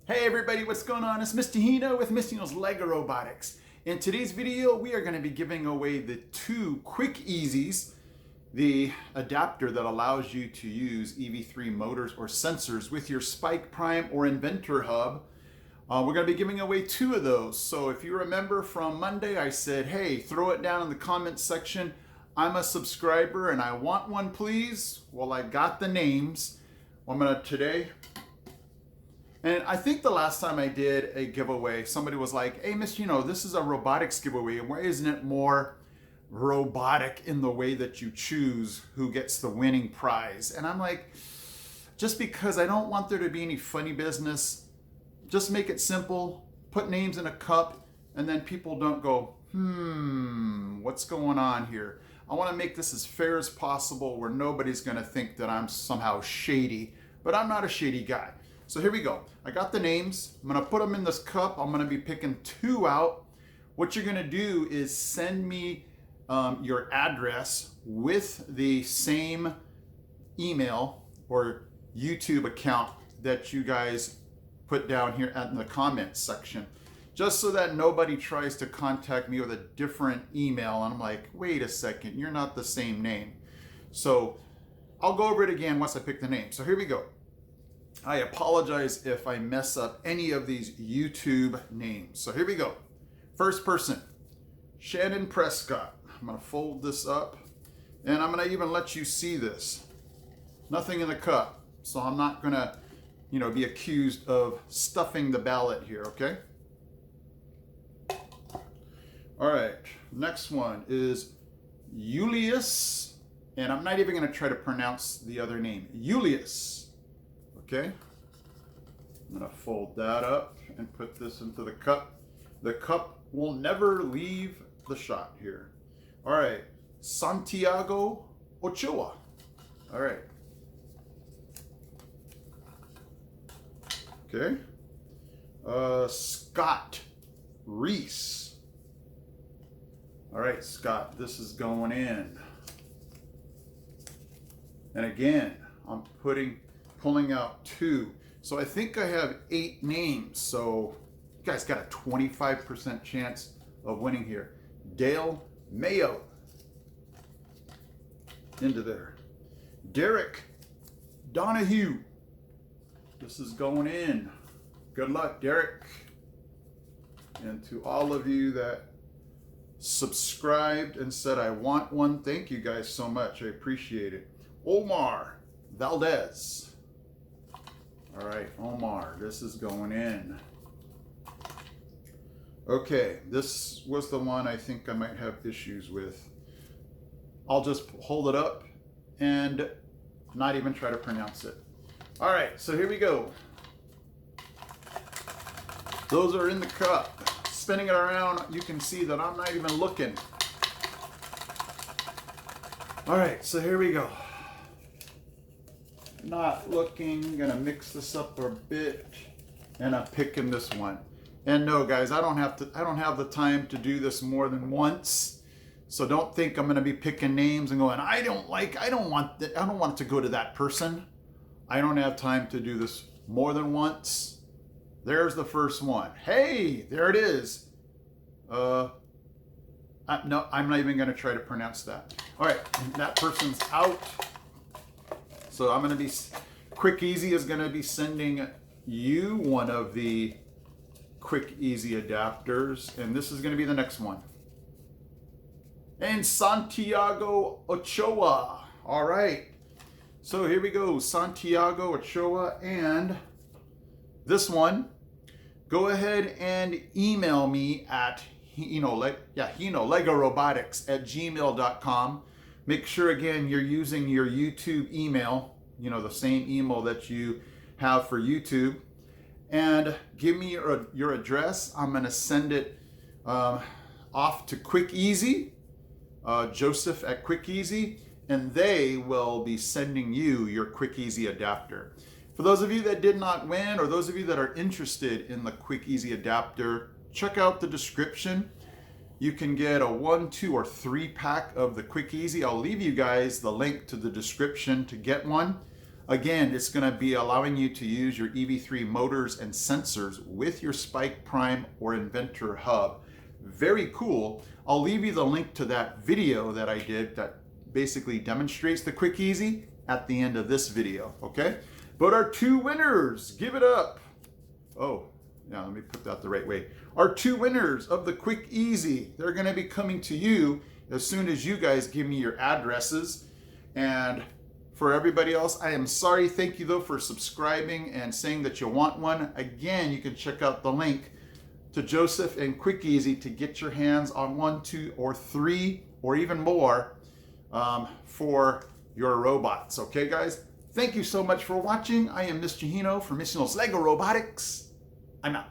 Hey everybody, what's going on? It's Mr. Hino with Mr. Hino's LEGO Robotics. In today's video, we are going to be giving away the two QikEasys, the adapter that allows you to use Ev3 motors or sensors with your Spike Prime or Inventor Hub. We're going to be giving away two of those. So if you remember from Monday, I said, hey, throw it down in the comments section. I'm a subscriber and I want one, please. Well, I got the names. I'm going to today. And I think the last time I did a giveaway, somebody was like, hey, Miss, this is a robotics giveaway. And why isn't it more robotic in the way that you choose who gets the winning prize? And I'm like, just because I don't want there to be any funny business, just make it simple, put names in a cup, and then people don't go, what's going on here? I want to make this as fair as possible where nobody's going to think that I'm somehow shady, but I'm not a shady guy. So here we go. I got the names. I'm going to put them in this cup. I'm going to be picking two out. What you're going to do is send me your address with the same email or YouTube account that you guys put down here in the comments section, just so that nobody tries to contact me with a different email. And I'm like, wait a second, you're not the same name. So I'll go over it again once I pick the name. So here we go. I apologize if I mess up any of these YouTube names. So here we go. First person, Shannon Prescott. I'm going to fold this up and I'm going to even let you see this. Nothing in the cup. So I'm not going to, be accused of stuffing the ballot here, okay? All right, next one is Julius, and I'm not even going to try to pronounce the other name. Julius. Okay, I'm going to fold that up and put this into the cup. The cup will never leave the shot here. All right, Santiago Ochoa. All right. Okay. Scott Reese. All right, Scott, this is going in. And again, I'm pulling out two. So I think I have 8 names. So you guys got a 25% chance of winning here. Dale Mayo. Into there. Derek Donahue. This is going in. Good luck, Derek. And to all of you that subscribed and said, I want one, thank you guys so much. I appreciate it. Omar Valdez. All right, Omar, this is going in. Okay, this was the one I think I might have issues with. I'll just hold it up and not even try to pronounce it. All right, so here we go. Those are in the cup. Spinning it around, you can see that I'm not even looking. All right, so here we go. Not looking, gonna mix this up a bit, and I'm picking this one. And no, guys, I don't have the time to do this more than once. So don't think I'm gonna be picking names and going, I don't want it to go to that person. I don't have time to do this more than once. There's the first one. Hey, there it is. No, I'm not even gonna try to pronounce that. All right, that person's out. So I'm going to be, QikEasy is going to be sending you one of the QikEasy adapters, and this is going to be the next one. And Santiago Ochoa. All right. So here we go, Santiago Ochoa, and this one, go ahead and email me at legorobotics@gmail.com. Make sure, again, you're using your YouTube email, the same email that you have for YouTube. And give me your address. I'm going to send it off to QikEasy, Joseph at QikEasy, and they will be sending you your QikEasy adapter. For those of you that did not win, or those of you that are interested in the QikEasy adapter, check out the description. You can get a 1, 2, or 3 pack of the QikEasy. I'll leave you guys the link to the description to get one. Again, it's going to be allowing you to use your Ev3 motors and sensors with your Spike Prime or Inventor hub. Very cool. I'll leave you the link to that video that I did that basically demonstrates the QikEasy at the end of this video, okay? But our two winners, give it up. Oh, yeah, let me put that the right way. Our two winners of the QikEasy, they're going to be coming to you as soon as you guys give me your addresses. And for everybody else, I am sorry. Thank you, though, for subscribing and saying that you want one. Again, you can check out the link to Joseph and QikEasy to get your hands on 1, 2, or 3, or even more for your robots. Okay, guys? Thank you so much for watching. I am Mr. Hino from Hino's Lego Robotics. I'm out.